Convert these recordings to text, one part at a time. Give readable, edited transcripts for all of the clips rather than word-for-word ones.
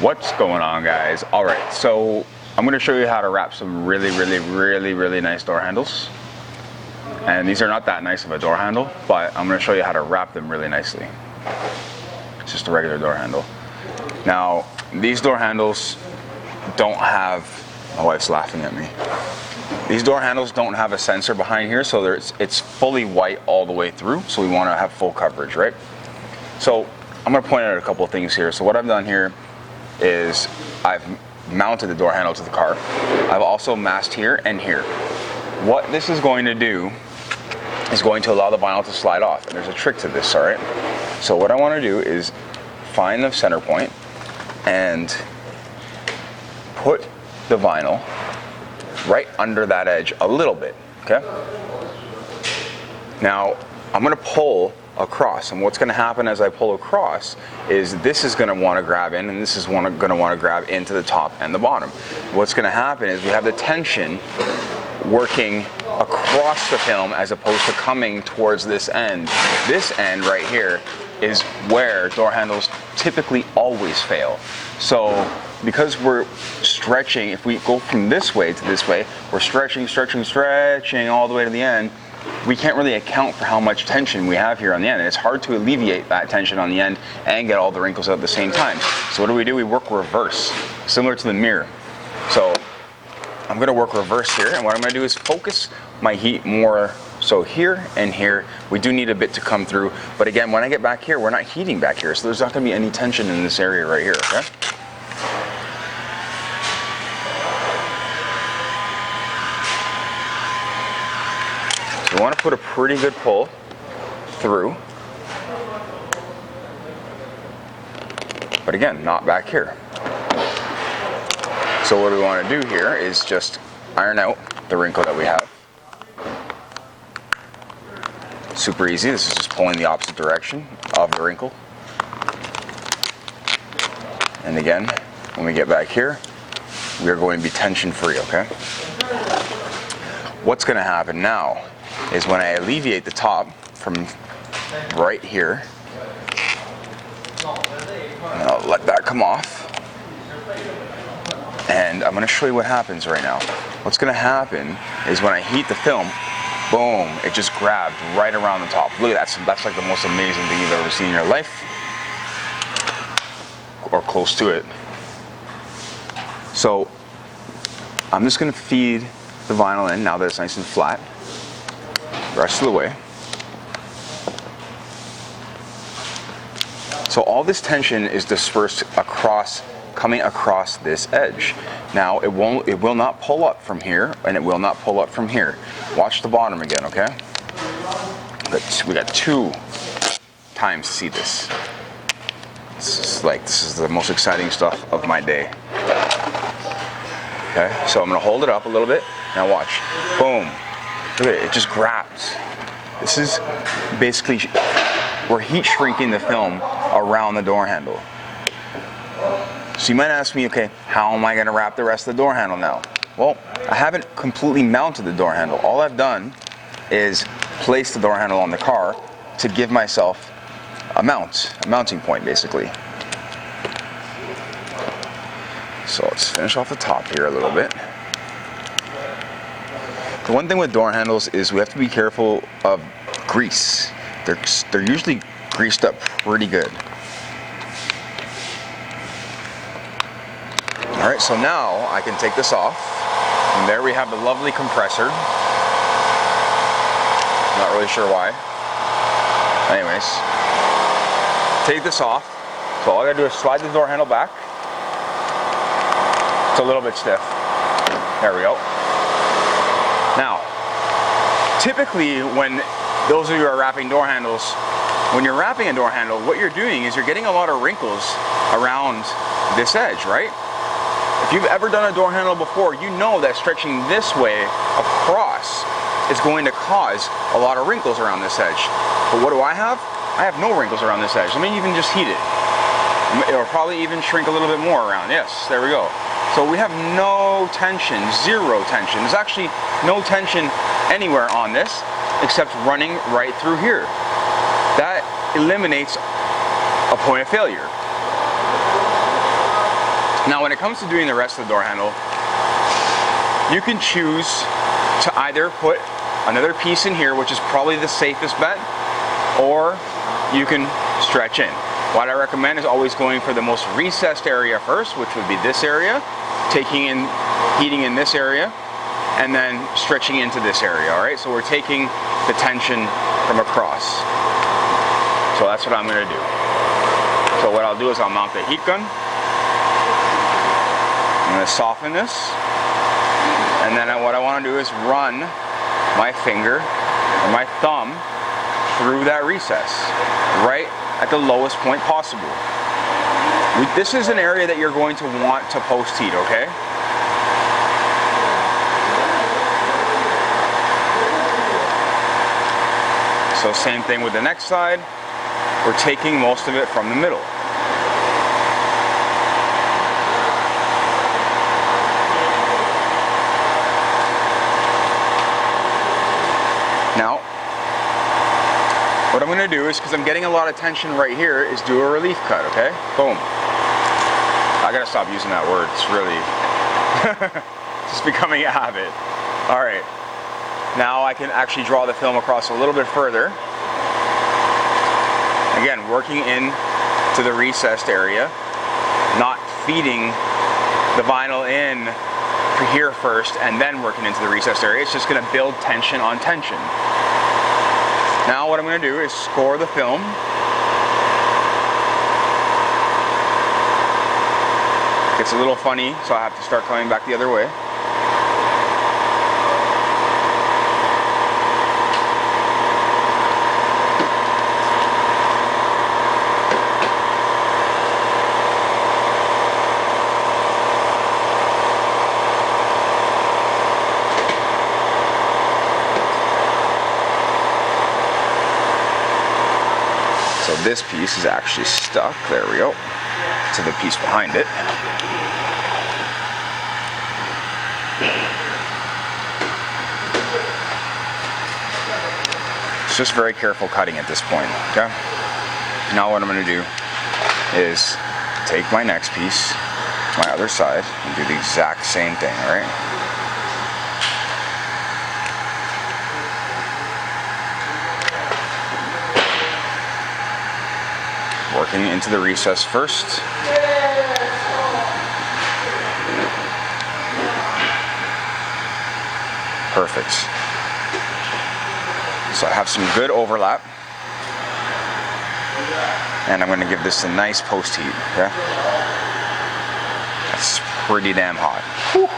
What's going on, guys? All right, so I'm going to show you how to wrap some really nice door handles. And these are not that nice of a door handle, but I'm going to show you how to wrap them really nicely. It's just a regular door handle. Now, these door handles don't have, my wife's laughing at me. These door handles don't have a sensor behind here, so it's fully white all the way through, so we want to have full coverage, right? So I'm going to point out a couple of things here. So what I've done here is I've mounted the door handle to the car. I've also masked here and here. What this is going to do is going to allow the vinyl to slide off, and there's a trick to this, all right? So what I want to do is find the center point and put the vinyl right under that edge a little bit, okay? Now, I'm going to pull across, and what's going to happen as I pull across is this is going to want to grab in, and this is going to want to grab into the top and the bottom. What's going to happen is we have the tension working across the film as opposed to coming towards this end. This end right here is where door handles typically always fail. So because we're stretching, if we go from this way to this way, we're stretching all the way to the end, we can't really account for how much tension we have here on the end. And it's hard to alleviate that tension on the end and get all the wrinkles out at the same time. So what do? We work reverse, similar to the mirror. So I'm going to work reverse here, and what I'm going to do is focus my heat more so here and here. We do need a bit to come through, but again, when I get back here, we're not heating back here, so there's not going to be any tension in this area right here, okay? We want to put a pretty good pull through, but again, not back here. So what we want to do here is just iron out the wrinkle that we have. Super easy. This is just pulling the opposite direction of the wrinkle. And again, when we get back here, we are going to be tension free, okay? What's going to happen now is when I alleviate the top from right here, and I'll let that come off, and I'm going to show you what happens right now. What's going to happen is when I heat the film, boom, it just grabbed right around the top. Look at that, that's like the most amazing thing you've ever seen in your life, or close to it. So I'm just going to feed the vinyl in now that it's nice and flat. The rest of the way. So all this tension is dispersed across, coming across this edge. Now it will not pull up from here, and it will not pull up from here. Watch the bottom again, okay? We got 2 times to see this. This is the most exciting stuff of my day. Okay, so I'm gonna hold it up a little bit. Now watch, boom. Look at it, it just grabs. This is basically, we're heat shrinking the film around the door handle. So you might ask me, okay, how am I going to wrap the rest of the door handle now? Well, I haven't completely mounted the door handle. All I've done is place the door handle on the car to give myself a mounting point basically. So let's finish off the top here a little bit. The one thing with door handles is we have to be careful of grease. They're usually greased up pretty good. All right, so now I can take this off, and there we have the lovely compressor. Not really sure why. Anyways, take this off. So all I gotta do is slide the door handle back. It's a little bit stiff. There we go. Now, typically when those of you who are wrapping door handles, when you're wrapping a door handle, what you're doing is you're getting a lot of wrinkles around this edge, right? If you've ever done a door handle before, you know that stretching this way across is going to cause a lot of wrinkles around this edge. But what do I have? I have no wrinkles around this edge. Let me even just heat it. It'll probably even shrink a little bit more around. Yes, there we go. So we have no tension, 0 tension. There's actually no tension anywhere on this except running right through here. That eliminates a point of failure. Now when it comes to doing the rest of the door handle, you can choose to either put another piece in here, which is probably the safest bet, or you can stretch in. What I recommend is always going for the most recessed area first, which would be this area, taking in, heating in this area, and then stretching into this area, all right? So we're taking the tension from across. So that's what I'm gonna do. So what I'll do is I'll mount the heat gun. I'm gonna soften this. And then what I wanna do is run my finger or my thumb through that recess, right at the lowest point possible. This is an area that you're going to want to post heat, okay? So same thing with the next side. We're taking most of it from the middle. Now, what I'm going to do is, because I'm getting a lot of tension right here, is do a relief cut, okay? Boom. I gotta stop using that word. It's really just becoming a habit. All right. Now I can actually draw the film across a little bit further. Again, working in to the recessed area, not feeding the vinyl in here first and then working into the recessed area. It's just going to build tension on tension. Now what I'm going to do is score the film. It's a little funny, so I have to start coming back the other way. So this piece is actually stuck, there we go, to the piece behind it. It's just very careful cutting at this point, okay? Now what I'm gonna do is take my next piece, my other side, and do the exact same thing, all right? Working into the recess first. Perfect. So I have some good overlap. And I'm going to give this a nice post heat, okay? That's pretty damn hot. Whew.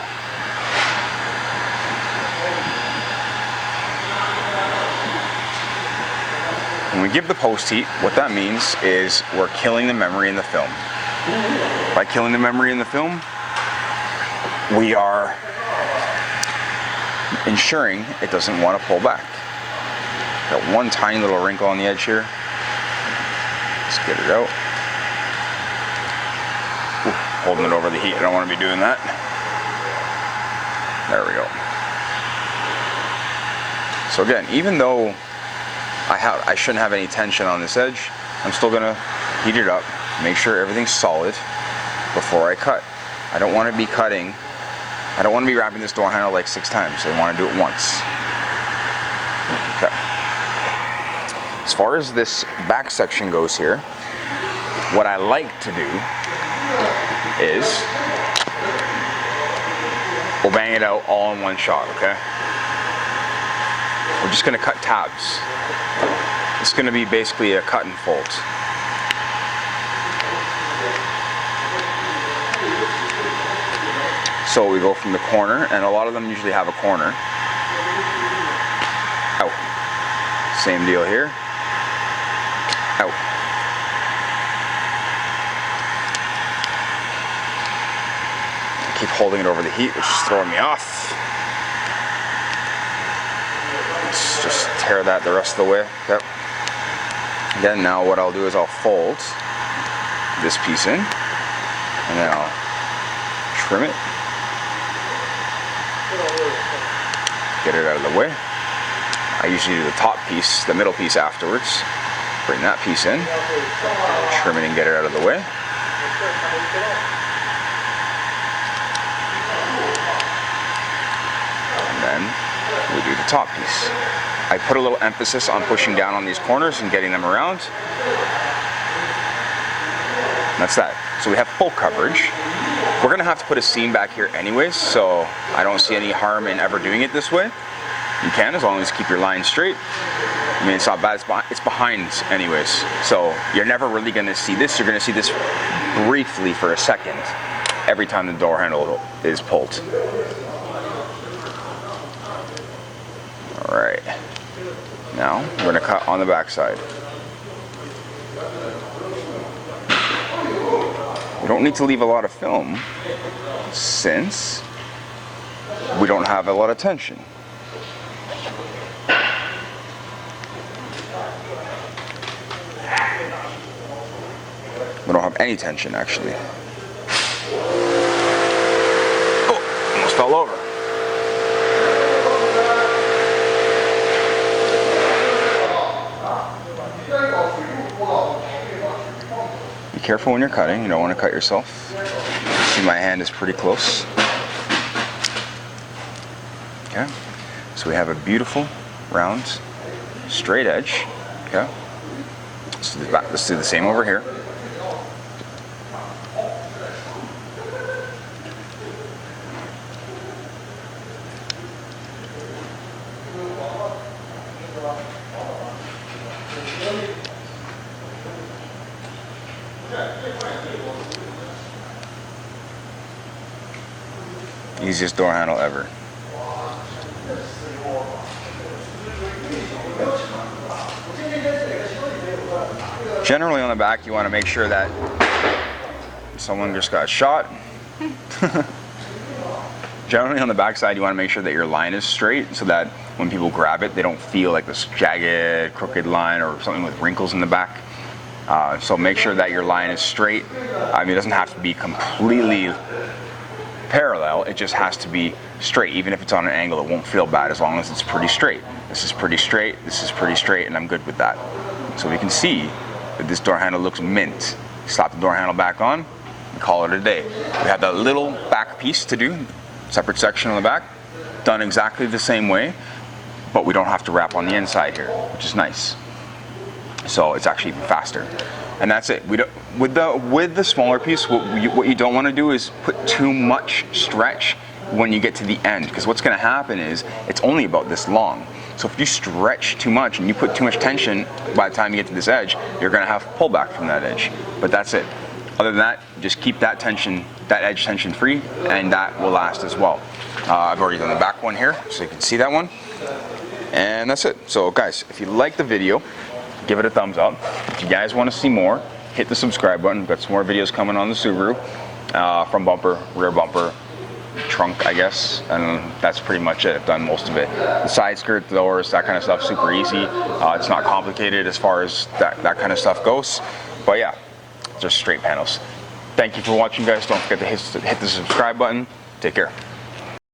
When we give the post heat, what that means is we're killing the memory in the film. By killing the memory in the film, we are ensuring it doesn't want to pull back. Got one tiny little wrinkle on the edge here. Let's get it out. Ooh, holding it over the heat, I don't want to be doing that. There we go. So again, even though I shouldn't have any tension on this edge, I'm still gonna heat it up, make sure everything's solid before I cut. I don't want to be cutting, I don't want to be wrapping this door handle like 6 times. I want to do it once. Okay. As far as this back section goes here, what I like to do is we'll bang it out all in one shot, okay? We're just gonna cut tabs. It's gonna be basically a cut and fold. So we go from the corner, and a lot of them usually have a corner. Out. Same deal here. Out. Keep holding it over the heat, which is throwing me off. Let's just tear that the rest of the way. Yep. Again, now what I'll do is I'll fold this piece in, and then I'll trim it. Get it out of the way. I usually do the top piece, the middle piece afterwards. Bring that piece in, trim it and get it out of the way. then we do the top piece. I put a little emphasis on pushing down on these corners and getting them around. That's that. So we have full coverage. We're gonna have to put a seam back here anyways, so I don't see any harm in ever doing it this way. You can, as long as you keep your line straight. I mean, it's not bad, it's behind anyways. So you're never really gonna see this. You're gonna see this briefly for a second every time the door handle is pulled. All right, now we're gonna cut on the back side. We don't need to leave a lot of film since we don't have a lot of tension. We don't have any tension actually. Oh, almost fell over. Be careful when you're cutting, you don't want to cut yourself. See, my hand is pretty close. Okay, so we have a beautiful, round, straight edge. Okay, let's do the same over here. Easiest door handle ever. Generally on the back you want to make sure that someone just got shot. Generally on the back side you want to make sure that your line is straight so that when people grab it they don't feel like this jagged, crooked line or something with wrinkles in the back. So make sure that your line is straight. I mean, it doesn't have to be completely parallel, it just has to be straight. Even if it's on an angle, it won't feel bad as long as it's pretty straight. This is pretty straight, this is pretty straight, and I'm good with that. So we can see that this door handle looks mint. Slap the door handle back on and call it a day. We have that little back piece to do, separate section on the back, done exactly the same way, but we don't have to wrap on the inside here, which is nice. So it's actually even faster. And that's it. We don't, with the smaller piece, what you don't want to do is put too much stretch when you get to the end, because what's going to happen is it's only about this long. So if you stretch too much and you put too much tension, by the time you get to this edge, you're going to have pullback from that edge. But that's it. Other than that, just keep that tension, that edge tension free, and that will last as well. I've already done the back one here, so you can see that one. And that's it. So guys, if you like the video, give it a thumbs up. If you guys want to see more, hit the subscribe button. We've got some more videos coming on the Subaru, front bumper, rear bumper, trunk, I guess, and that's pretty much it. I've done most of it. The side skirt, the doors, that kind of stuff, super easy. It's not complicated as far as that kind of stuff goes. But yeah, just straight panels. Thank you for watching, guys. Don't forget to hit the subscribe button. Take care.